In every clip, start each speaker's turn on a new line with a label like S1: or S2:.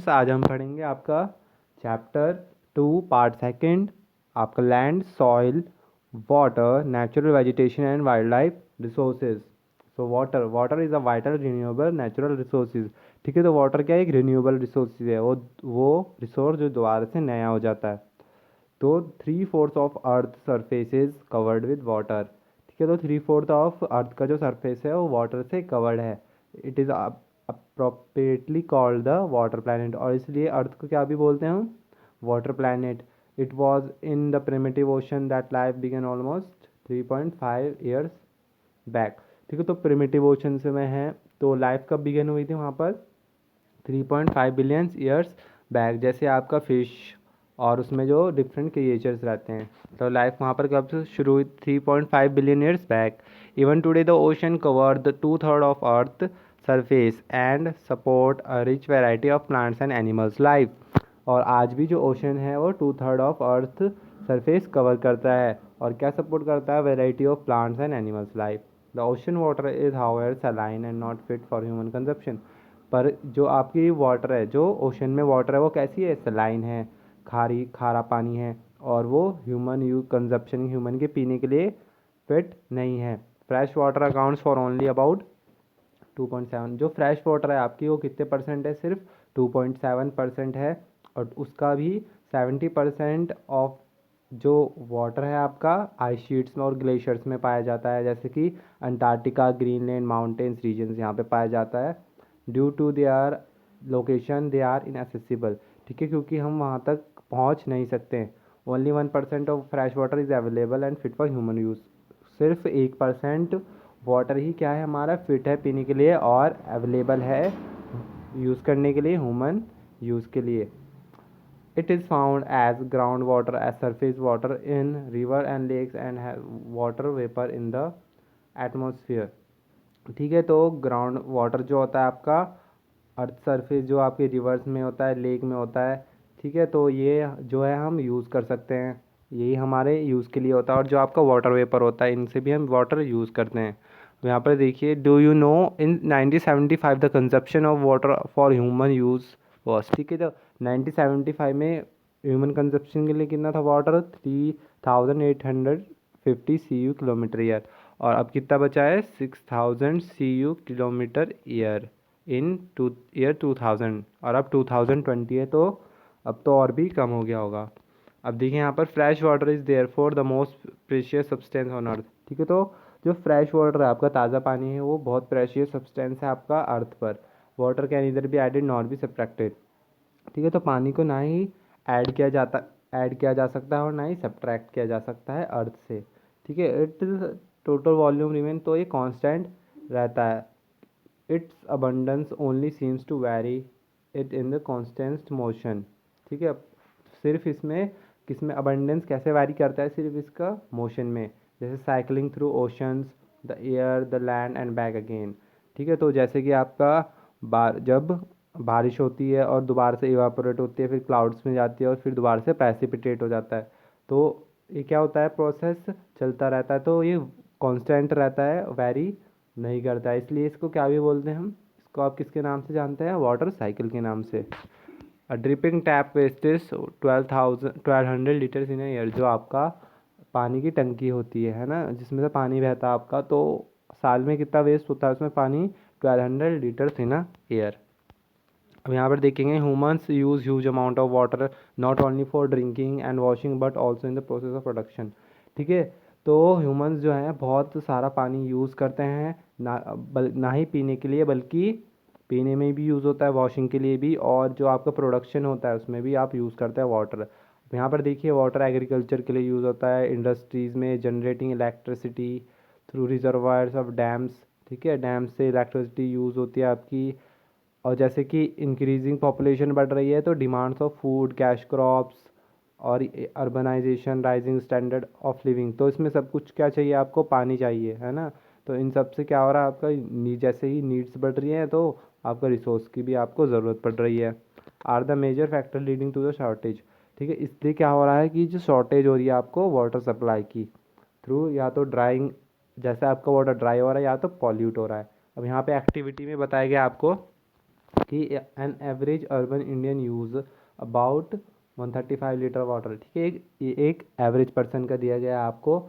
S1: Students, आज हम पढ़ेंगे आपका चैप्टर 2 पार्ट सेकंड, आपका land, soil, water, natural vegetation and wild life resources. So water is a vital renewable natural resources. ठीक है, तो वाटर क्या है? एक रिन्यूएबल रिसोर्सेज है, वो रिसोर्स जो दोबारा से नया हो जाता है। तो 3/4 of earth surface is covered with water. ठीक है, तो 3/4 ऑफ अर्थ का जो सरफेस है वो वाटर से कवर्ड है। It is appropriately called the water planet, और इसलिए अर्थ को क्या भी बोलते हैं हम? Water planet. It was in the primitive ocean that life began almost 3.5 years back. ठीक है, तो प्रिमिटिव ओशन से में है, तो लाइफ कब बिगन हुई थी वहाँ पर? 3.5 बिलियन ईयर्स बैक। जैसे आपका फिश और उसमें जो डिफरेंट क्रिएचर्स रहते हैं, तो लाइफ वहाँ पर कब से शुरू हुई? 3.5 billion years back. Even today the ocean cover the 2/3 of earth surface and support a rich variety of plants and animals life. और आज भी जो ओशन है वो 2/3 ऑफ अर्थ सरफेस कवर करता है, और क्या सपोर्ट करता है? Variety of plants and animals life. The ocean water is however saline and not fit for human consumption. पर जो आपकी वाटर है, जो ओशन में वाटर है, वो कैसी है? सलाइन है, खारा पानी है, और वो ह्यूमन कंजप्शन, ह्यूमन के पीने के लिए फिट नहीं है। Fresh water accounts for only about 2.7। जो फ्रेश वाटर है आपकी, वो कितने परसेंट है? सिर्फ 2.7% है, और उसका भी 70% ऑफ जो वाटर है आपका आइस शीट्स में और ग्लेशियर्स में पाया जाता है, जैसे कि अंटार्कटिका, ग्रीनलैंड, माउंटेन्स रीजन्स यहाँ पे पाया जाता है। Due to their location they are inaccessible. ठीक है, क्योंकि हम वहाँ तक पहुँच नहीं सकते। Only 1% of fresh water is available and fit for human use. सिर्फ 1% वाटर ही क्या है हमारा? फिट है पीने के लिए और अवेलेबल है यूज़ करने के लिए, ह्यूमन यूज़ के लिए। It is found as groundwater, as surface water in river and lakes, and has water vapor in the atmosphere. ठीक है, तो ग्राउंड वाटर जो होता है आपका अर्थ सरफेस, जो आपके रिवर्स में होता है, लेक में होता है। ठीक है, तो ये जो है हम यूज़ कर सकते हैं, यही हमारे यूज़ के लिए होता है। और जो आपका वाटर वेपर होता है, इनसे भी हम वाटर यूज़ करते हैं। तो यहाँ पर देखिए, do you know in 1975 the consumption of water for human use was. ठीक है, तो 1975 में ह्यूमन कंजप्शन के लिए कितना था वाटर? 3850 CU kilometre year. और अब कितना बचा है? 6000 CU kilometre year in year 2000। और अब 2020 है, तो अब तो और भी कम हो गया होगा। अब देखिए यहाँ पर, fresh water is there for the most precious substance on Earth. ठीक है, तो जो फ्रेश वाटर है आपका, ताज़ा पानी है, वो बहुत प्रेशियस सब्सटेंस है आपका अर्थ पर। Water can either be added not be subtracted. ठीक है, तो पानी को ना ही ऐड किया जा सकता है और ना ही सब्ट्रैक्ट किया जा सकता है अर्थ से। ठीक है, इट टोटल वॉल्यूम रिमेन, तो ये कांस्टेंट रहता है। Its abundance only seems to vary it in the constant motion. ठीक है, सिर्फ इसमें किसमें अबंडेंस कैसे वैरी करता है? सिर्फ इसका मोशन में, जैसे cycling through oceans, the air, the land and back again. ठीक है, तो जैसे कि आपका जब बारिश होती है और दोबारा से इवापोरेट होती है, फिर क्लाउड्स में जाती है और फिर दोबारा से प्रेसिपिटेट हो जाता है, तो ये क्या होता है? प्रोसेस चलता रहता है, तो ये कांस्टेंट रहता है, वेरी नहीं करता है। इसलिए इसको क्या भी बोलते हैं हम? इसको आप किसके नाम से जानते हैं? वाटर साइकिल के नाम से। अ ड्रिपिंग टैप वेस्टेज 1200 लीटर्स इन ईयर। जो आपका पानी की टंकी होती है ना, जिसमें से पानी बहता है आपका, तो साल में कितना वेस्ट होता है उसमें पानी? 1200 लीटर्स इन ईयर। अब यहाँ पर देखेंगे, humans use huge amount of water not only for drinking and washing but also in the process of production. ठीक है, तो ह्यूमंस जो हैं बहुत सारा पानी यूज़ करते हैं, ना ही पीने के लिए, बल्कि पीने में भी यूज़ होता है, वॉशिंग के लिए भी, और जो आपका प्रोडक्शन होता है उसमें भी आप यूज़ करते हैं वाटर। यहाँ पर देखिए, वाटर एग्रीकल्चर के लिए यूज़ होता है, इंडस्ट्रीज़ में generating electricity through reservoirs of dams. ठीक है, डैम से इलेक्ट्रिसिटी यूज़ होती है आपकी। और जैसे कि इंक्रीजिंग पॉपुलेशन बढ़ रही है, तो demands of food, cash crops और urbanisation, rising standard of living, तो इसमें सब कुछ क्या चाहिए आपको? पानी चाहिए, है ना। तो इन सब से क्या हो रहा है आपका? जैसे ही नीड्स बढ़ रही हैं, तो आपका रिसोर्स की भी आपको ज़रूरत पड़ रही है। Are the major factor leading to the shortage. ठीक है, इसलिए क्या हो रहा है कि जो शॉर्टेज हो रही है आपको वाटर सप्लाई की थ्रू, या तो ड्राइंग, जैसे आपका वाटर ड्राई हो रहा है, या तो पॉल्यूट हो रहा है। अब यहाँ पे एक्टिविटी में बताया गया आपको कि an average urban Indian use about 135 litre water. ठीक है, एक एवरेज पर्सन का दिया गया है आपको,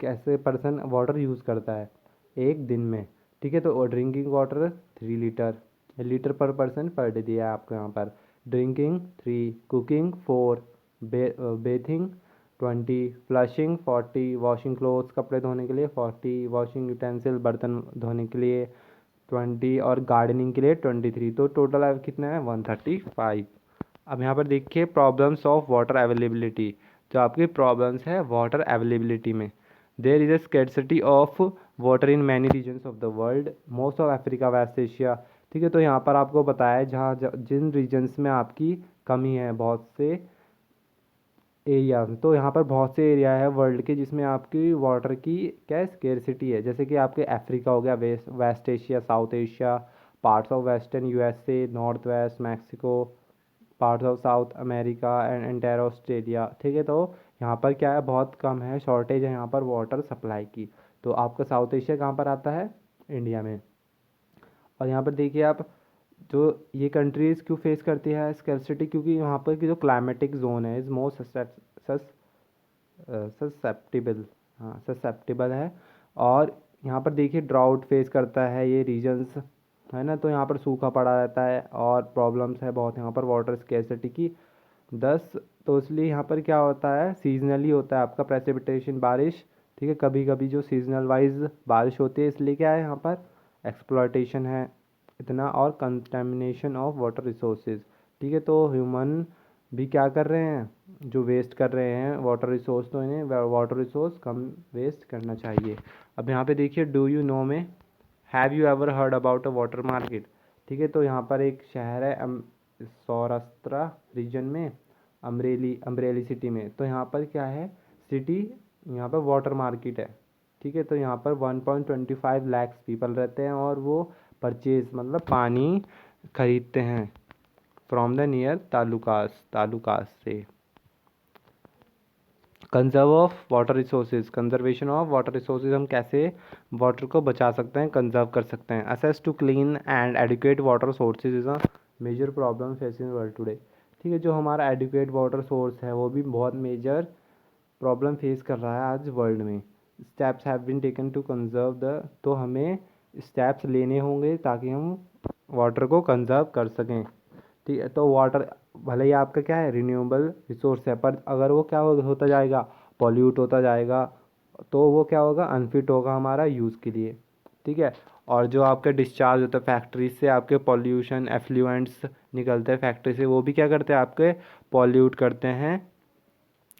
S1: कैसे पर्सन वाटर यूज़ करता है एक दिन में। ठीक है, तो ड्रिंकिंग वाटर 3 लीटर, लीटर पर पर्सन पर डे दिया है आपको यहाँ पर। Drinking 3, cooking 4, bathing 20, flushing 40, washing clothes कपड़े धोने के लिए 40, वॉशिंग यूटेंसिल बर्तन धोने के लिए 20, और गार्डनिंग के लिए 23। तो टोटल अब कितना है 135। अब यहाँ पर देखिए प्रॉब्लम्स ऑफ वाटर अवेलेबिलिटी, जो आपकी प्रॉब्लम्स है वाटर अवेलेबिलिटी में। There is a scarcity of water in many regions of the world, most of Africa, West Asia. ठीक है, तो यहाँ पर आपको बताया है जहाँ जिन रीजन्स में आपकी कमी है बहुत से एरिया, तो यहाँ पर बहुत से एरिया है वर्ल्ड के जिसमें आपकी वाटर की क्या स्केर्सिटी है, जैसे कि आपके अफ्रीका हो गया, West Asia, South Asia, parts of western USA, north west Mexico, parts of South America and entire Australia. ठीक है, तो यहाँ पर क्या है बहुत कम है, शॉर्टेज है यहाँ पर वाटर सप्लाई की। तो आपका साउथ एशिया कहाँ पर आता है, इंडिया में। और यहाँ पर देखिए आप, जो ये कंट्रीज़ क्यों फेस करती है स्कैर्सिटी, क्योंकि यहाँ पर की जो क्लाइमेटिक जोन है इज़ मोस्ट ससेप्टिबल, हाँ ससेप्टिबल है। और यहाँ पर देखिए ड्राउट फेस करता है ये रीजन्स, है ना, तो यहाँ पर सूखा पड़ा रहता है और प्रॉब्लम्स है बहुत यहाँ पर वाटर स्कैर्सिटी की। 10, तो इसलिए यहाँ पर क्या होता है सीजनली होता है आपका प्रेसिपिटेशन, बारिश। ठीक है, कभी कभी जो सीजनल वाइज बारिश होती है, इसलिए क्या है यहाँ पर एक्सप्लॉयटेशन है इतना, और कंटेमिनेशन ऑफ वाटर रिसोर्सेज। ठीक है, तो ह्यूमन भी क्या कर रहे हैं, जो वेस्ट कर रहे हैं वाटर रिसोर्स, तो इन्हें वाटर रिसोर्स कम वेस्ट करना चाहिए। अब यहाँ पे देखिए डू यू नो में, have you ever heard about a water market. ठीक है, तो यहाँ पर एक शहर है सौराष्ट्र रीजन में, अमरेली सिटी में। तो यहाँ पर क्या है सिटी, यहाँ पर वाटर मार्केट है। ठीक है, तो यहाँ पर 1.25 लाख पीपल रहते हैं और वो परचेज मतलब पानी खरीदते हैं फ्रॉम द नियर तालुकास से। Conserve of water resources, conservation of water resources, हम कैसे वाटर को बचा सकते हैं, कंजर्व कर सकते हैं। Access to clean and adequate water sources is a major problem facing world today. ठीक है, जो हमारा एडिक्वेट वाटर सोर्स है वो भी बहुत मेजर प्रॉब्लम फेस कर रहा है आज वर्ल्ड में। Steps have been taken to conserve the, तो हमें स्टेप्स लेने होंगे ताकि हम वाटर को कंजर्व कर सकें। ठीक है, तो वाटर भले ही आपका क्या है रिन्यूएबल रिसोर्स है, पर अगर वो क्या होता जाएगा पॉल्यूट होता जाएगा, तो वो क्या होगा अनफिट होगा हमारा यूज़ के लिए। ठीक है, और जो आपके डिस्चार्ज होता है फैक्ट्री से, आपके पॉल्यूशन एफ्लुएंट्स निकलते हैं फैक्ट्री से, वो भी क्या करते हैं आपके पॉल्यूट करते हैं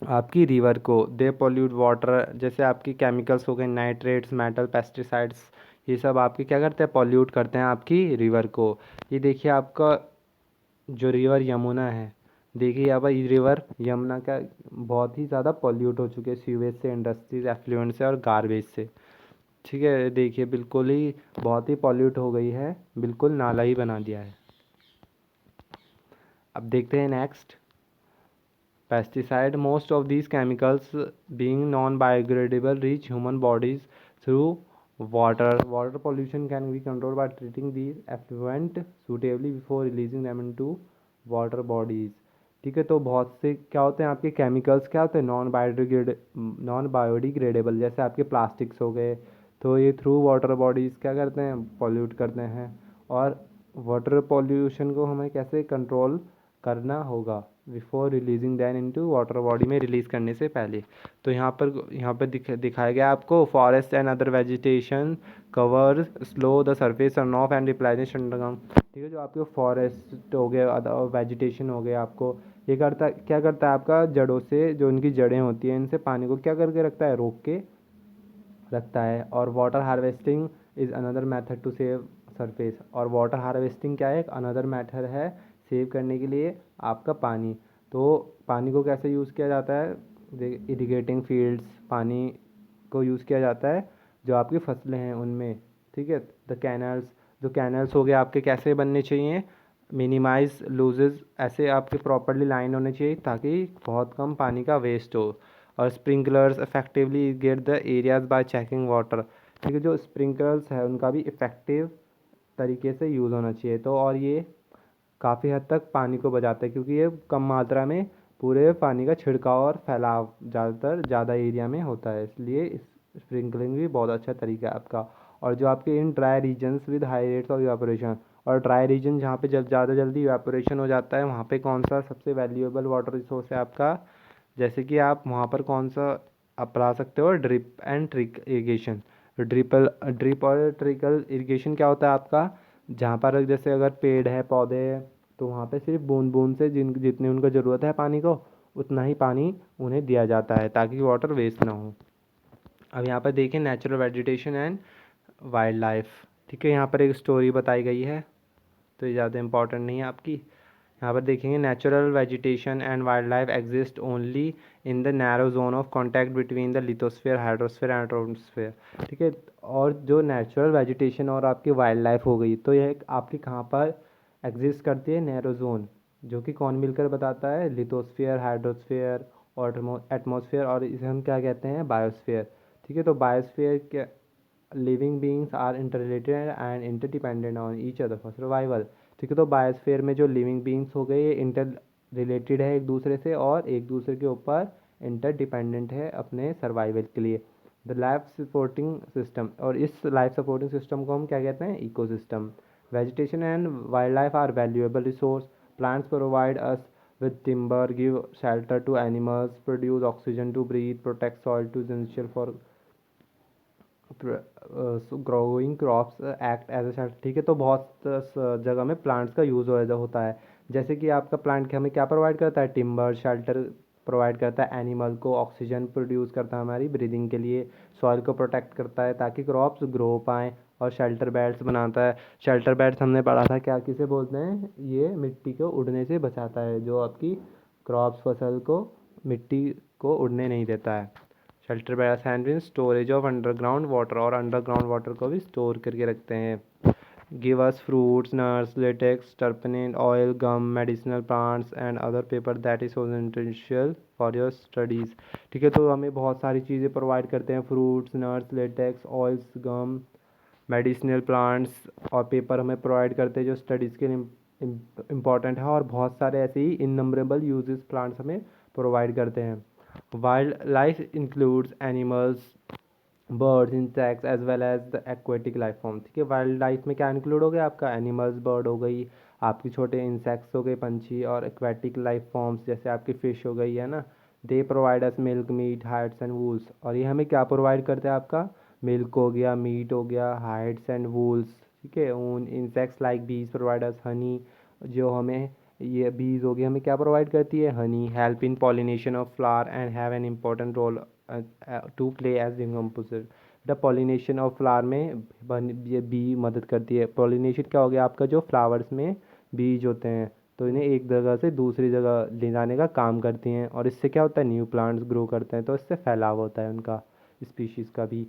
S1: आपकी रिवर को। दे पॉल्यूट वाटर, जैसे आपकी केमिकल्स हो गए, नाइट्रेट्स, मेटल, पेस्टिसाइड्स, ये सब आपके क्या करते हैं पॉल्यूट करते हैं आपकी रिवर को। ये देखिए आपका जो रिवर यमुना है, देखिए यहाँ पर रिवर यमुना का बहुत ही ज़्यादा पॉल्यूट हो चुके हैं सीवेज से, इंडस्ट्रीज एफ्लुएंट से और गार्बेज से। ठीक है, देखिए बिल्कुल ही बहुत ही पॉल्यूट हो गई है, बिल्कुल नाला ही बना दिया है। अब देखते हैं next, pesticide, most of these chemicals being non biodegradable reach human bodies through water. Water pollution can be controlled by treating these effluent suitably before releasing them into water bodies। ठीक है, तो बहुत से क्या होते हैं आपके केमिकल्स, क्या होते हैं नॉन बायोडिग्रेडेबल, जैसे आपके प्लास्टिक्स हो गए, तो ये थ्रू वाटर बॉडीज़ क्या करते हैं पॉल्यूट करते हैं। और वाटर पॉल्यूशन को हमें कैसे कंट्रोल करना होगा, before releasing than into water body में रिलीज़ करने से पहले। तो यहाँ पर दिखाया गया आपको, forest and other vegetation cover slow the surface run off and replenish underground. ठीक है, जो आपके फॉरेस्ट हो गए, अदर वेजिटेशन हो गए, आपको ये क्या करता है आपका जड़ों से, जो इनकी जड़ें होती हैं इनसे पानी को क्या करके रखता है, रोक के रखता है। और water harvesting is another method to save surface, और वाटर हार्वेस्टिंग क्या है, एक अनदर मेथड है सेव करने के लिए आपका पानी। तो पानी को कैसे यूज़ किया जाता है, इरिगेटिंग फील्ड्स, पानी को यूज़ किया जाता है जो आपकी फसलें हैं उनमें। ठीक है, द कैनल्स, जो कैनल्स हो गए आपके कैसे बनने चाहिए, मिनिमाइज लूजेस, ऐसे आपके प्रॉपरली लाइन होने चाहिए ताकि बहुत कम पानी का वेस्ट हो। और sprinklers effectively get the areas bye checking water. ठीक है, जो स्प्रिंकलर्स है उनका भी इफ़ेक्टिव तरीके से यूज़ होना चाहिए। तो और ये काफ़ी हद तक पानी को बचाता है, क्योंकि ये कम मात्रा में पूरे पानी का छिड़काव और फैलाव ज़्यादा एरिया में होता है, इसलिए स्प्रिंकलिंग भी बहुत अच्छा तरीका है आपका। और जो आपके in dry regions with high rates of evaporation, और ड्राई रीजन जहाँ पे जब ज़्यादा जल्दी इवापोरेशन हो जाता है, वहाँ पे कौन सा सबसे वैल्यूएबल वाटर रिसोर्स है आपका, जैसे कि आप वहाँ पर कौन सा अपना सकते हो, drip and trick irrigation. Drip और ट्रिकल इरीगेशन क्या होता है आपका, जहाँ पर जैसे अगर पेड़ है, पौधे हैं, तो वहाँ पे सिर्फ बूंद बूंद से जितनी उनको ज़रूरत है पानी को, उतना ही पानी उन्हें दिया जाता है ताकि वाटर वेस्ट ना हो। अब यहाँ पर देखें natural vegetation and wild life. ठीक है, यहाँ पर एक स्टोरी बताई गई है, तो ये ज़्यादा इंपॉर्टेंट नहीं है आपकी। यहाँ पर देखेंगे natural vegetation and wild life exist only in the narrow zone of contact between the lithosphere, hydrosphere and atmosphere. ठीक है, और जो नेचुरल वेजिटेशन और आपकी वाइल्ड लाइफ हो गई, तो यह आपकी कहाँ पर एग्जिस्ट करती है, नैरो जोन, जो कि कौन मिलकर बताता है, लिथोस्फीयर, हाइड्रोस्फीयर और एटमॉस्फेयर, और इसे हम क्या कहते हैं, बायोस्फीयर। ठीक है, तो बायोस्फीयर क्या, living beings are interrelated and interdependent on each other for survival. ठीक है, तो बायोस्फीयर में जो लिविंग बींग्स हो गए, ये इंटर रिलेटेड है एक दूसरे से और एक दूसरे के ऊपर इंटरडिपेंडेंट है अपने सर्वाइवल के लिए। द लाइफ सपोर्टिंग सिस्टम, और इस लाइफ सपोर्टिंग सिस्टम को हम क्या कहते हैं, ecosystem. Vegetation and wildlife are valuable resource. Plants provide us with timber, give shelter to animals, produce oxygen to breathe, protect soil to essential for growing crops act as a. ठीक है, तो बहुत जगह में plants का use होता है, जैसे कि आपका प्लांट हमें क्या प्रोवाइड करता है, टिम्बर, शेल्टर प्रोवाइड करता है, एनिमल को ऑक्सीजन प्रोड्यूस करता है हमारी ब्रीदिंग के लिए, सॉइल को प्रोटेक्ट करता है ताकि क्रॉप्स ग्रो पाएँ, और शेल्टर बेड्स बनाता है। शेल्टर बेड्स हमने पढ़ा था क्या किसे बोलते हैं, ये मिट्टी को उड़ने से बचाता है, जो आपकी क्रॉप्स फसल को मिट्टी को उड़ने नहीं देता है। Shelter beds hand in storage of underground water, और अंडरग्राउंड वाटर को भी स्टोर करके रखते हैं। Give us fruits, nuts, latex, turpentine, oil, gum, medicinal plants and other paper that is essential for your studies. ठीक है, तो हमें बहुत सारी चीज़ें प्रोवाइड करते हैं, फ्रूट्स, नट्स, लेटेक्स, ऑयल्स, गम, मेडिसिनल प्लांट्स और पेपर हमें प्रोवाइड करते हैं जो स्टडीज़ के लिए इम्पॉर्टेंट है, और बहुत सारे ऐसे ही इननम्बरेबल यूजेस प्लांट्स हमें प्रोवाइड करते हैं। Wildlife includes animals, birds, insects as well as the aquatic life form. ठीक है, वाइल्ड लाइफ में क्या इंक्लूड हो गया आपका, एनिमल्स, बर्ड हो गई, आपकी छोटे इंसेक्ट्स हो गए, पंछी, और एक्वेटिक लाइफ फॉर्म्स जैसे आपकी फ़िश हो गई है ना। They provide us milk, meat, hides and wools, और ये हमें क्या प्रोवाइड करते हैं आपका, मिल्क हो गया, मीट हो गया, हाइड्स एंड वूल्स। ठीक है, ऊन। इंसेक्ट्स लाइक बीज प्रोवाइड अस हनी, जो हमें, ये बीज हो गई हमें क्या प्रोवाइड करती है, honey. Help in pollination of flower and have an important role to play as decomposer. The pollination of flower में ये बी मदद करती है। पॉलिनेशन क्या हो गया आपका, जो फ्लावर्स में बीज होते हैं, तो इन्हें एक जगह से दूसरी जगह ले जाने का काम करती हैं, और इससे क्या होता है, न्यू प्लांट्स ग्रो करते हैं, तो इससे फैलाव होता है उनका, स्पीशीज़ का भी,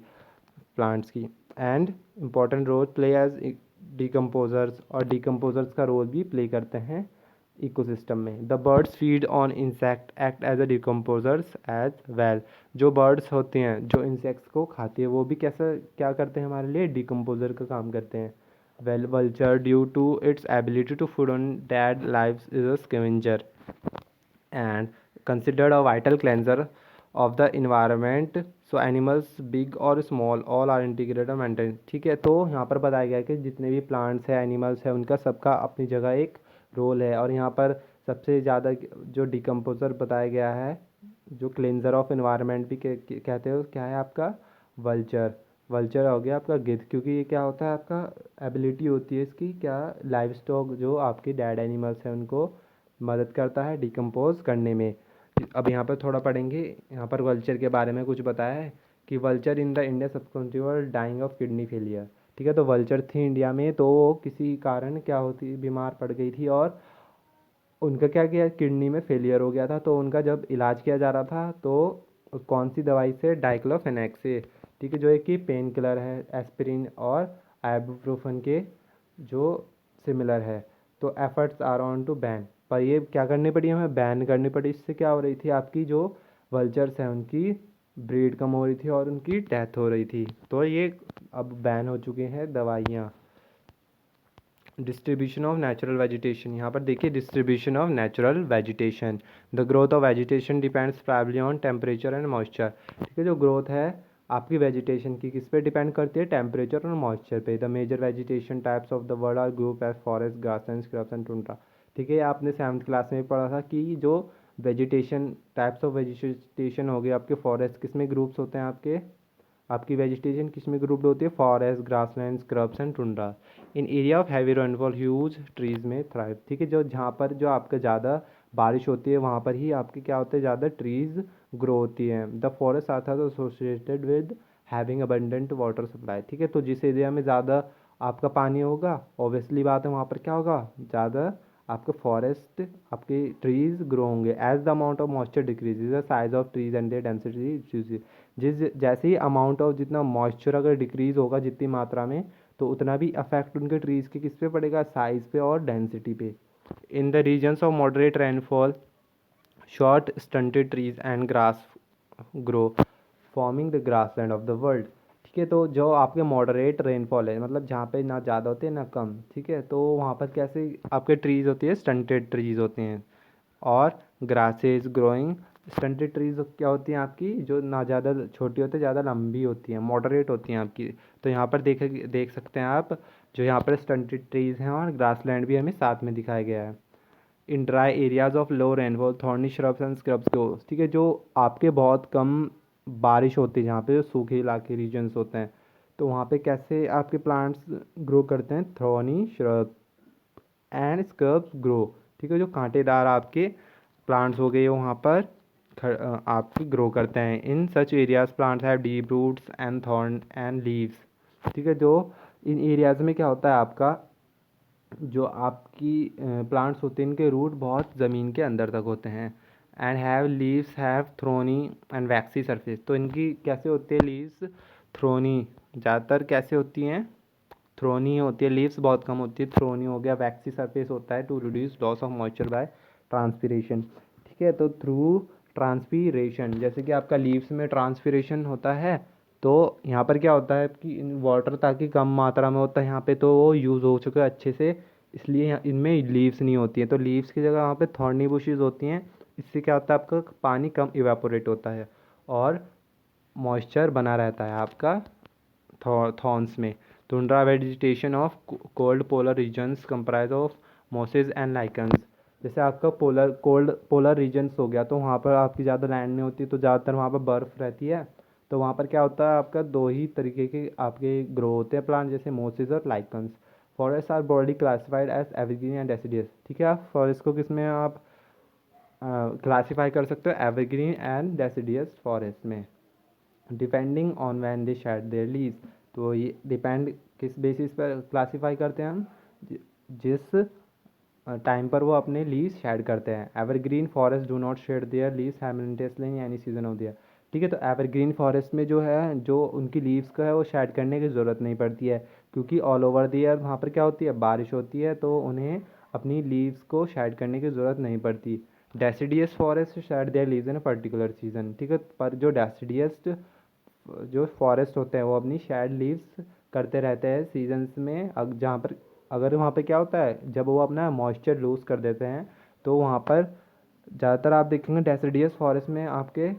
S1: प्लांट्स की। And important role play as decomposers, और डिकम्पोजर्स का रोल भी प्ले करते हैं इकोसिस्टम में। The birds feed on insect act as a decomposers as well. जो बर्ड्स होते हैं जो इंसेक्ट्स को खाती है, वो भी कैसा क्या करते हैं, हमारे लिए डिकम्पोजर का काम करते हैं। Well, vulture due to its ability to food on dead lives is a scavenger and considered a vital cleanser of the environment. So animals big or small all are integrated and maintained। ठीक है, तो यहाँ पर बताया गया है कि जितने भी प्लांट्स हैं, एनिमल्स हैं, उनका सबका अपनी जगह एक रोल है, और यहाँ पर सबसे ज़्यादा जो डिकम्पोजर बताया गया है, जो क्लेंजर ऑफ इन्वायरमेंट भी कहते हो, क्या है आपका, वल्चर। वल्चर हो गया आपका गिद्ध, क्योंकि ये क्या होता है आपका, एबिलिटी होती है इसकी क्या, लाइव स्टॉक जो आपके डेड एनिमल्स हैं उनको मदद करता है डिकम्पोज करने में। अब यहाँ पर थोड़ा पढ़ेंगे, यहाँ पर वल्चर के बारे में कुछ बताया है कि vulture in the India subcontinent dying of kidney failure. ठीक है, तो वल्चर थी इंडिया में, तो वो किसी कारण क्या होती, बीमार पड़ गई थी, और उनका क्या किया, किडनी में फेलियर हो गया था, तो उनका जब इलाज किया जा रहा था, तो कौन सी दवाई से, डाइक्लोफेनेक से। ठीक है, जो एक कि पेन किलर है, एस्पिरिन और आइबुप्रोफेन के जो सिमिलर है। तो efforts are on to ban, पर ये क्या करनी पड़ी, हमें बैन करनी पड़ी। इससे क्या हो रही थी, आपकी जो वल्चर्स हैं उनकी ब्रीड कम हो रही थी और उनकी डेथ हो रही थी, तो ये अब बैन हो चुके हैं दवाइयाँ। डिस्ट्रीब्यूशन ऑफ नेचुरल वेजिटेशन, यहाँ पर देखिए distribution of natural vegetation, the growth of vegetation depends primary on temperature and moisture. ठीक है, जो ग्रोथ है आपकी वेजिटेशन की किस पे डिपेंड करती है, टेम्परेचर और मॉइस्चर पे। The major vegetation types of the world are group as forest, grassland, scrubs and tundra. ठीक है, आपने 7th क्लास में पढ़ा था कि जो वेजिटेशन टाइप्स ऑफ वेजिटेशन हो गए आपके फॉरेस्ट किस में ग्रुप्स होते हैं, आपकी वेजिटेशन किस में ग्रुप्ड होती है, forest, grassland, scrubs and tundra. In area of heavy rainfall huge trees में थ्राइव। ठीक है, जो जहाँ पर जो आपका ज़्यादा बारिश होती है वहाँ पर ही आपके क्या होते हैं, ज़्यादा ट्रीज ग्रो होती हैं। The forest are associated with having abundant water supply. ठीक है, तो जिस एरिया में ज़्यादा आपका पानी होगा ऑब्वियसली बात है वहाँ पर क्या होगा, ज़्यादा आपके फॉरेस्ट आपके ट्रीज ग्रो होंगे। As the amount of moisture decreases the size of trees and their density. जिस जैसे ही अमाउंट ऑफ जितना मॉइस्चर अगर डिक्रीज होगा जितनी मात्रा में, तो उतना भी अफेक्ट उनके ट्रीज के किस पे पड़ेगा, साइज पे और डेंसिटी पे। In the regions of moderate rainfall short stunted trees and grass grow forming the grassland of the world. ठीक है, तो जो आपके मॉडरेट रेनफॉल है मतलब जहाँ पे ना ज़्यादा होते हैं ना कम, ठीक है, तो वहाँ पर कैसे आपके ट्रीज होती है, स्टंटेड ट्रीज होते हैं। और ग्रासेस ग्रोइंग, स्टंटेड ट्रीज क्या होती हैं आपकी, जो ना ज़्यादा छोटी होती है ज़्यादा लंबी होती हैं, मॉडरेट होती हैं आपकी। तो यहाँ पर देख सकते हैं आप, जो यहाँ पर स्टंटेड ट्रीज हैं और ग्रासलैंड भी हमें साथ में दिखाया गया है। In dry areas of low rainfall thorny shrubs and scrubs grow. ठीक है, जो आपके बहुत कम बारिश होती है जहाँ पे जो सूखे इलाके रीजन्स होते हैं, तो वहाँ पे कैसे आपके प्लांट्स ग्रो करते हैं, thorny shrub and scrubs grow. ठीक है, जो कांटेदार आपके प्लांट्स हो गए वहाँ पर आपके ग्रो करते हैं। In such areas plants have deep roots and thorn and leaves. ठीक है, जो इन एरियाज में क्या होता है आपका, जो आपकी प्लांट्स होते हैं इनके रूट बहुत ज़मीन के अंदर तक होते हैं। And have leaves have thorny and vaccine surface. तो इनकी कैसे होती है लीव्स, थ्रोनी, ज़्यादातर कैसे होती हैं, थ्रोनी होती है, लीव्स बहुत कम होती है, थ्रोनी हो गया, वैक्सी सरफेस होता है to reduce loss of moisture by transpiration. ठीक है, तो थ्रू ट्रांसपीरेशन, जैसे कि आपका लीव्स में ट्रांसपीरेशन होता है, तो यहाँ पर क्या होता है कि इन वाटर ताकि कम मात्रा में होता है यहाँ पे, तो वो यूज़ हो चुका है अच्छे से, इसलिए इनमें लीव्स नहीं होती हैं। तो लीव्स की जगह वहाँ पे थॉर्नी बुशेस होती हैं। इससे क्या होता है आपका पानी कम इवेपोरेट होता है और मॉइस्चर बना रहता है आपका थॉर्न्स में। Tundra vegetation of cold polar regions comprise of mosses and lichens. जैसे आपका कोल्ड पोलर रीजन्स हो गया, तो वहाँ पर आपकी ज़्यादा लैंड नहीं होती, तो ज़्यादातर वहाँ पर बर्फ़ रहती है। तो वहाँ पर क्या होता है आपका दो ही तरीके के आपके ग्रो होते हैं प्लांट, जैसे मोसेज और lichens. Forest are broadly classified as evergreen and deciduous. ठीक है, आप फॉरेस्ट को किस में आप क्लासीफाई कर सकते हो, एवरग्रीन एंड डेसिडियस फॉरेस्ट में, depending on when they shade there leaves. तो ये डिपेंड किस बेसिस पर क्लासीफाई करते हैं हम, जिस टाइम पर वो अपने लीव्स शेड करते हैं। Evergreen forest do not shade there leaves simultaneously in any season of year. ठीक है, तो एवरग्रीन फॉरेस्ट में जो है जो उनकी लीव्स का है वो शेड करने की ज़रूरत नहीं पड़ती है, क्योंकि ऑल ओवर द ईयर वहाँ पर क्या होती है, बारिश होती है, तो उन्हें अपनी लीव्स को शेड करने की ज़रूरत नहीं पड़ती। Deciduous forest shade there leaves in a particular season. ठीक है, पर जो डेसिडियस जो फॉरेस्ट होते हैं वो अपनी शेड लीव्स करते रहते हैं सीजन्स में। जहाँ पर अगर वहाँ पे क्या होता है, जब वो अपना मॉइस्चर लूज़ कर देते हैं, तो वहाँ पर ज़्यादातर आप देखेंगे डेसिडियस फॉरेस्ट में आपके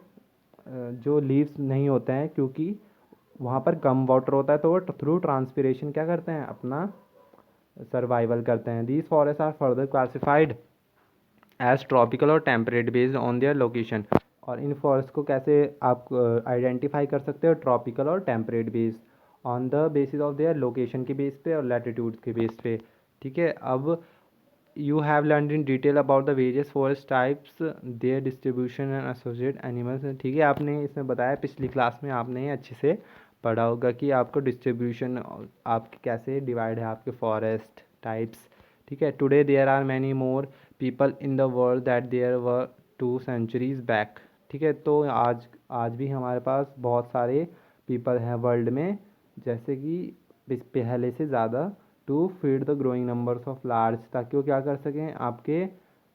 S1: जो लीव्स नहीं होते हैं, क्योंकि वहाँ पर कम वाटर होता है, तो वो थ्रू ट्रांसपीरेशन क्या करते हैं, अपना सर्वाइवल करते हैं। These forest are further classified as tropical और temperate based on their location. और इन फॉरेस्ट को कैसे आप आइडेंटिफाई कर सकते हो, ट्रॉपिकल और temperate based on the basis of their location के बेस पे और लैटिट्यूड के बेस पे। ठीक है, अब you have learn in detail about the various forest types, there distribution and associate animals. ठीक है, आपने इसमें बताया पिछली क्लास में आपने अच्छे से पढ़ा होगा कि आपको डिस्ट्रीब्यूशन आपके कैसे डिवाइड है आपके फॉरेस्ट टाइप्स। ठीक है, today there are many more people in the world that there were 2 centuries back. ठीक है, तो आज आज भी हमारे पास बहुत सारे पीपल हैं वर्ल्ड में, जैसे कि पहले से ज़्यादा, to feed the growing numbers of large, ताकि वो क्या कर सकें, आपके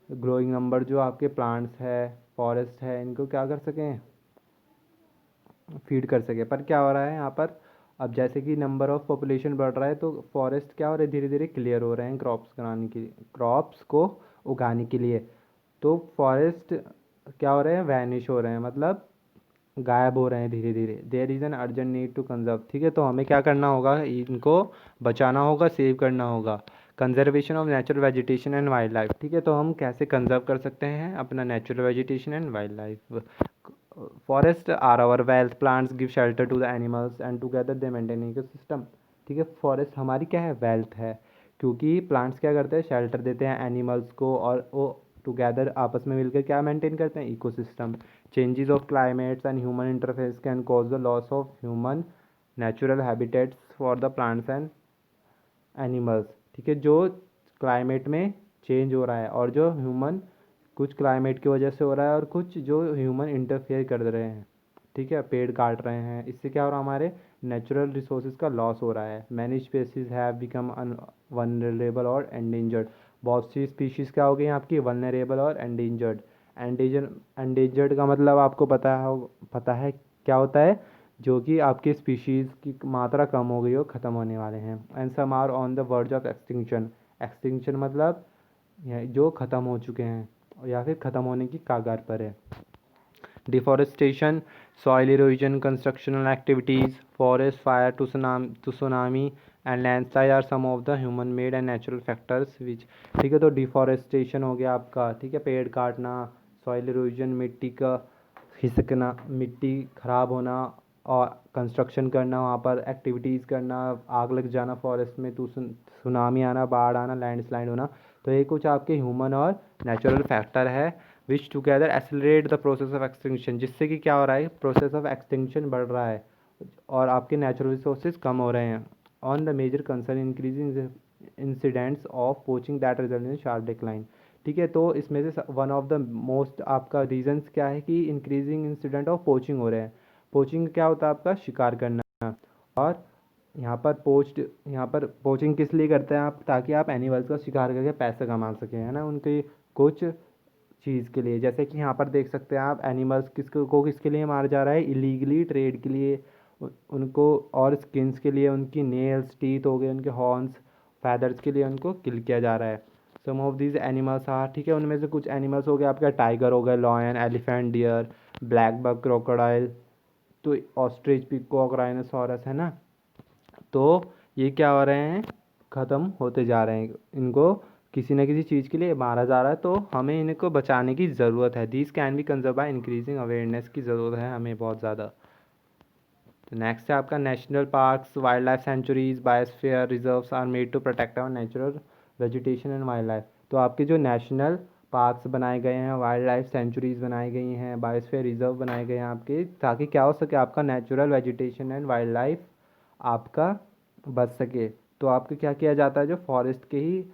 S1: ग्रोइंग नंबर जो आपके प्लांट्स है फॉरेस्ट है इनको क्या कर सकें, फीड कर सके। पर क्या हो रहा है यहाँ पर, अब जैसे कि नंबर ऑफ पॉपुलेशन बढ़ रहा है तो फॉरेस्ट क्या हो रहे हैं, धीरे धीरे क्लियर हो रहे हैं क्रॉप्स को उगाने के लिए। तो फॉरेस्ट क्या हो रहे हैं, वैनिश हो रहे हैं, मतलब गायब हो रहे हैं धीरे धीरे। There is an urgent need to conserve. ठीक है, तो हमें क्या करना होगा, इनको बचाना होगा, सेव करना होगा। Conservation of natural vegetation and wild life. ठीक है, तो हम कैसे कंजर्व कर सकते हैं अपना natural vegetation and wildlife. Forest are our wealth, plants give shelter to the animals and together they maintain ecosystem. ठीक है, फॉरेस्ट हमारी क्या है, वेल्थ है, क्योंकि प्लांट्स क्या करते हैं, शेल्टर देते हैं एनिमल्स को, और वो टुगेदर आपस में मिलकर क्या मेंटेन करते हैं, ecosystem. Changes of climates and human interface can cause the loss of human natural habitats for the plants and animals. ठीक है, जो क्लाइमेट में चेंज हो रहा है और जो ह्यूमन, कुछ क्लाइमेट की वजह से हो रहा है और कुछ जो ह्यूमन इंटरफेयर कर रहे हैं। ठीक है, पेड़ काट रहे हैं, इससे क्या हो रहा है, हमारे नेचुरल रिसोर्सेज का लॉस हो रहा है। Many species have become vulnerable और एंडेंजर्ड। बहुत सी स्पीशीज़ क्या हो गई आपकी, वनरेबल और एंडेंजर्ड। एंडेंजर्ड का मतलब आपको पता है क्या होता है, जो कि आपके स्पीशीज़ की मात्रा कम हो गई हो, ख़त्म होने वाले हैं। And some are on the verge of extinction. Extinction मतलब जो ख़त्म हो चुके हैं या फिर ख़त्म होने की कगार पर है। Deforestation, soil erosion, constructional activities, forest fire to tsunami and landslide are some of the human made and natural factors which. ठीक है, तो डिफॉरेस्टेशन हो गया आपका, ठीक है, पेड़ काटना, सॉइल इरोजन मिट्टी का खिसकना, मिट्टी खराब होना, और कंस्ट्रक्शन करना, वहाँ पर एक्टिविटीज़ करना, आग लग जाना फॉरेस्ट में, तो सुनामी आना, बाढ़ आना, लैंडस्लाइड होना। तो ये कुछ आपके ह्यूमन और नेचुरल फैक्टर है which together accelerate the process of extinction, जिससे कि क्या हो रहा है, प्रोसेस ऑफ एक्सटिंक्शन बढ़ रहा है और आपके नेचुरल रिसोर्सेज कम हो रहे हैं। On the major concern increasing incidents of poaching that result in sharp decline. ठीक है, तो इसमें से वन ऑफ द मोस्ट आपका रीजंस क्या है कि इंक्रीजिंग इंसिडेंट ऑफ पोचिंग हो रहे हैं। पोचिंग क्या होता है, आपका शिकार करना। और यहाँ पर पोचिंग किस लिए करते हैं आप, ताकि आप एनिमल्स का शिकार करके पैसे कमा सकें, है ना, उनकी कुछ चीज़ के लिए। जैसे कि यहाँ पर देख सकते हैं आप, एनिमल्स किसके लिए मारा जा रहा है, इलीगली ट्रेड के लिए, उनको, और स्किन्स के लिए, उनकी नेल्स, टीथ हो गए, उनके हॉर्न्स, फैदर्स के लिए उनको किल किया जा रहा है। सम ऑफ दीज एनिमल्स आर, ठीक है, उनमें से कुछ एनिमल्स हो गए आपका, टाइगर हो गए, lion, elephant, deer, black buck, crocodile, तो ऑस्ट्रिच, पिकॉक, राइनोसोरस, है ना। तो ये क्या हो रहे हैं, ख़त्म होते जा रहे हैं, इनको किसी न किसी चीज़ के लिए मारा जा रहा है, तो हमें इनको बचाने की ज़रूरत है। This can be conserve by increasing awareness की ज़रूरत है हमें बहुत ज़्यादा। तो नेक्स्ट है आपका national parks, wildlife sanctuaries, biosphere reserves are made to protect our natural vegetation and wildlife. तो आपके जो नेशनल पार्क्स बनाए गए हैं, वाइल्ड लाइफ सेंचुरीज बनाई गई हैं, बायोस्फीयर रिजर्व बनाए गए हैं आपके, ताकि क्या हो सके, आपका natural vegetation and wild life आपका बच सके। तो आपके क्या किया जाता है, जो फॉरेस्ट के ही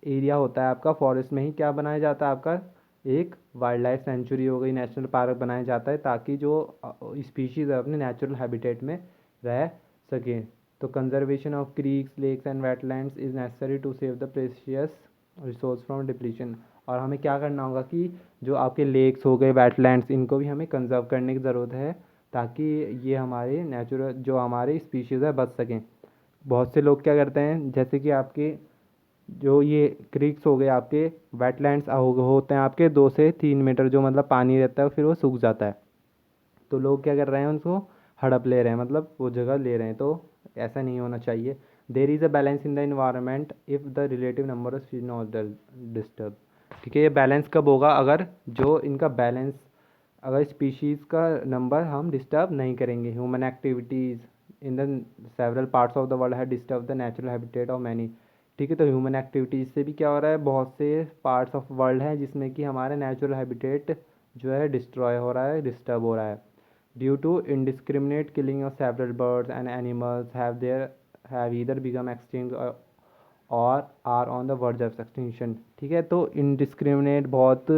S1: एरिया होता है आपका, फॉरेस्ट में ही क्या बनाया जाता है आपका, एक वाइल्ड लाइफ सेंचुरी हो गई, नेशनल पार्क बनाया जाता है, ताकि जो स्पीशीज़ है अपने नेचुरल हैबिटेट में रह सकें। तो conservation of creeks, lakes and wetlands is necessary to save the precious resource from depletion. और हमें क्या करना होगा कि जो आपके लेक्स हो गए, वेटलैंड्स, इनको भी हमें कंजर्व करने की ज़रूरत है, ताकि ये हमारे नेचुरल जो हमारे स्पीशीज़ है बच सकें। बहुत से लोग क्या करते हैं, जैसे कि आपके जो ये क्रीक्स हो गए, आपके वेटलैंड्स होते हैं आपके 2 से 3 मीटर, जो मतलब पानी रहता है फिर वो सूख जाता है, तो लोग क्या कर रहे हैं, उनको हड़प ले रहे हैं, मतलब वो जगह ले रहे हैं, तो ऐसा नहीं होना चाहिए। There is a balance in the environment if the relative number of species not disturb. ठीक है, ये बैलेंस कब होगा, अगर जो इनका बैलेंस, अगर स्पीशीज़ का नंबर हम डिस्टर्ब नहीं करेंगे। Human activities in the several parts of the world है disturb the natural habitat of many. ठीक है, तो ह्यूमन एक्टिविटीज़ से भी क्या हो रहा है, बहुत से पार्ट्स ऑफ वर्ल्ड हैं जिसमें कि हमारे नेचुरल हैबिटेट जो है डिस्ट्रॉय हो रहा है, डिस्टर्ब हो रहा है। Due to indiscriminate killing of several birds and animals have either become extinct और are on the verge of extinction. ठीक है, तो इनडिस्क्रिमिनेट, बहुत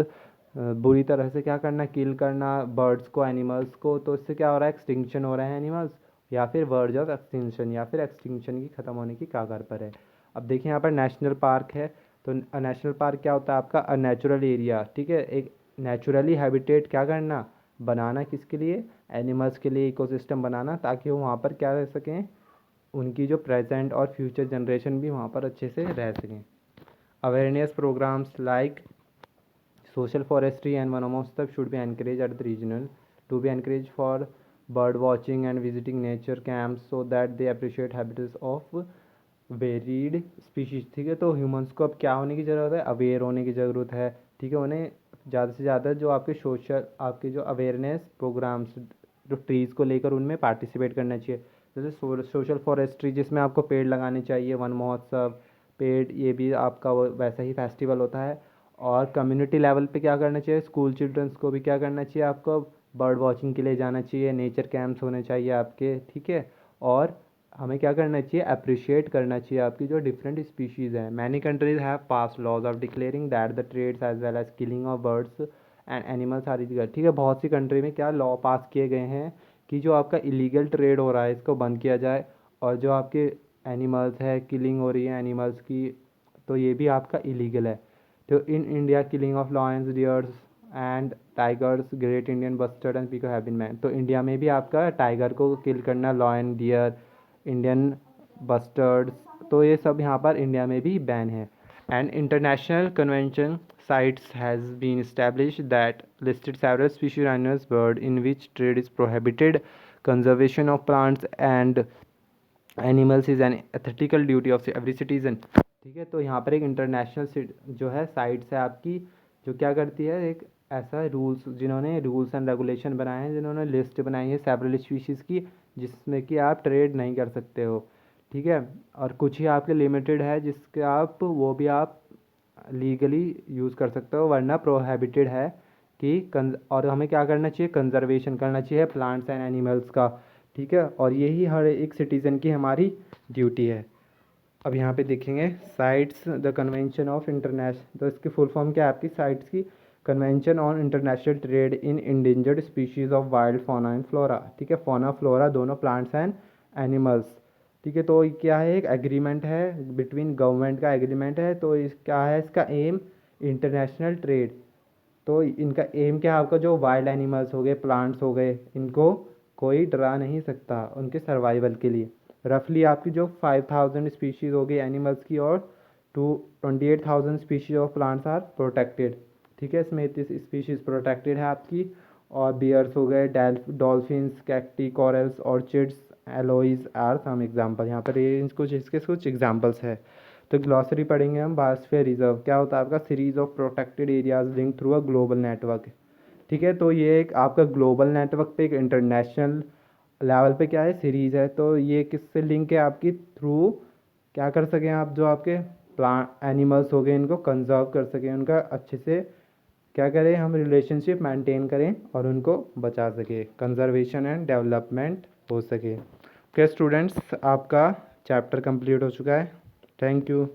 S1: बुरी तरह से क्या करना, किल करना बर्ड्स को, एनिमल्स को, तो इससे क्या हो रहा है, एक्सटिंक्शन हो रहे हैं एनिमल्स, या फिर वर्ज ऑफ एक्सटिंक्शन, या फिर एक्सटिंक्शन की ख़त्म होने की कगार पर है। अब देखिए यहाँ पर नेशनल पार्क है, तो नेशनल पार्क क्या होता है आपका, अ नेचुरल एरिया। ठीक है, एक नेचुरली हैबिटेट क्या करना, बनाना, किसके लिए, एनिमल्स के लिए, इकोसिस्टम बनाना, ताकि वो वहाँ पर क्या रह सकें, उनकी जो प्रेजेंट और फ्यूचर जनरेशन भी वहाँ पर अच्छे से रह सकें। Awareness programs like social forestry and vanomohotsava should be encouraged at the regional to be encouraged for bird watching and visiting nature camps so that they appreciate habitats of varied species. ठीक है, तो humans को अब क्या होने की ज़रूरत है, अवेयर होने की ज़रूरत है। ठीक है, उन्हें ज़्यादा से ज़्यादा जो आपके जो अवेयरनेस प्रोग्राम्स जो ट्रीज़ को लेकर उनमें पार्टिसिपेट करना चाहिए। जैसे सोशल फॉरेस्ट्री जिसमें आपको पेड़ लगाने चाहिए, वन महोत्सव, पेड़, ये भी आपका वैसा ही फेस्टिवल होता है। और कम्युनिटी लेवल पे क्या करना चाहिए, स्कूल चिल्ड्रंस को भी क्या करना चाहिए, आपको बर्ड वॉचिंग के लिए जाना चाहिए, नेचर कैंप्स होने चाहिए आपके। ठीक है, और हमें क्या करना चाहिए, अप्रिशिएट करना चाहिए आपकी जो डिफरेंट स्पीशीज़ हैं। Many countries have pass laws of declaring that the trades as well as killing of birds and animals are illegal. ठीक है, बहुत सी कंट्री में क्या लॉ पास किए गए हैं कि जो आपका इलीगल ट्रेड हो रहा है इसको बंद किया जाए, और जो आपके एनिमल्स है, किलिंग हो रही है एनिमल्स की, तो ये भी आपका इलीगल है। तो in India killing of lions, deers and tigers, great Indian bustard and peacock have been banned. तो इंडिया में भी आपका टाइगर को किल करना, लॉयन, डियर, इंडियन बस्टर्ड्स, तो ये सब यहाँ पर इंडिया में भी बैन है। And international convention sites has been established that listed several species of animals bird in which trade is prohibited. Conservation of plants and animals is an ethical duty of every citizen। ठीक है, तो यहाँ पर एक international जो है sites है आपकी, जो क्या करती है, एक ऐसा रूल्स, जिन्होंने रूल्स एंड रेगुलेशन बनाए हैं, जिन्होंने लिस्ट बनाई है सेवरल स्पीशीज़ की, जिसमें कि आप ट्रेड नहीं कर सकते हो। ठीक है, और कुछ ही आपके लिमिटेड है जिसके आप वो भी आप लीगली यूज़ कर सकते हो, वरना प्रोहिबिटेड है कि और हमें क्या करना चाहिए, कंजर्वेशन करना चाहिए प्लांट्स एंड एनिमल्स का। ठीक है, और यही हर एक सिटीज़न की हमारी ड्यूटी है। अब यहाँ पे देखेंगे sites the convention of international, तो इसकी फुल फॉर्म क्या है आपकी साइट्स की, convention on international trade in endangered species of wild fauna and flora. ठीक है, फौना फ्लोरा दोनों, प्लांट्स एंड एनिमल्स। ठीक है, तो क्या है, एक एग्रीमेंट है बिटवीन गवर्नमेंट का एग्रीमेंट है। तो इस क्या है इसका एम, इंटरनेशनल ट्रेड। तो इनका एम क्या है, आपका जो वाइल्ड एनिमल्स हो गए, प्लांट्स हो गए, इनको कोई डरा नहीं सकता उनके सर्वाइवल के लिए। रफली आपकी जो 5000 स्पीशीज़ हो गई एनिमल्स की, और 28,000 species of plants are protected. ठीक है, इसमें 30 स्पीशीज़ प्रोटेक्टेड है आपकी। और बियर्स हो गए, dolphins, cacti, corals, orchids, aloes are some example. यहाँ पर ये कुछ इसके कुछ एग्जाम्पल्स है। तो ग्लॉसरी पढ़ेंगे हम। बायोस्फीयर रिजर्व क्या होता है आपका, series of protected areas link through a global network. ठीक है, तो ये एक आपका ग्लोबल नेटवर्क पे, एक इंटरनेशनल लेवल पे क्या है, सीरीज़ है। तो ये किससे लिंक है आपकी, थ्रू क्या कर सकें आप, जो आपके प्लांट एनिमल्स हो गए, इनको कंजर्व कर सकें, उनका अच्छे से क्या करें हम, रिलेशनशिप मेंटेन करें और उनको बचा सके, कंजर्वेशन एंड डेवलपमेंट हो सके। ओके स्टूडेंट्स, आपका चैप्टर कंप्लीट हो चुका है। Thank you.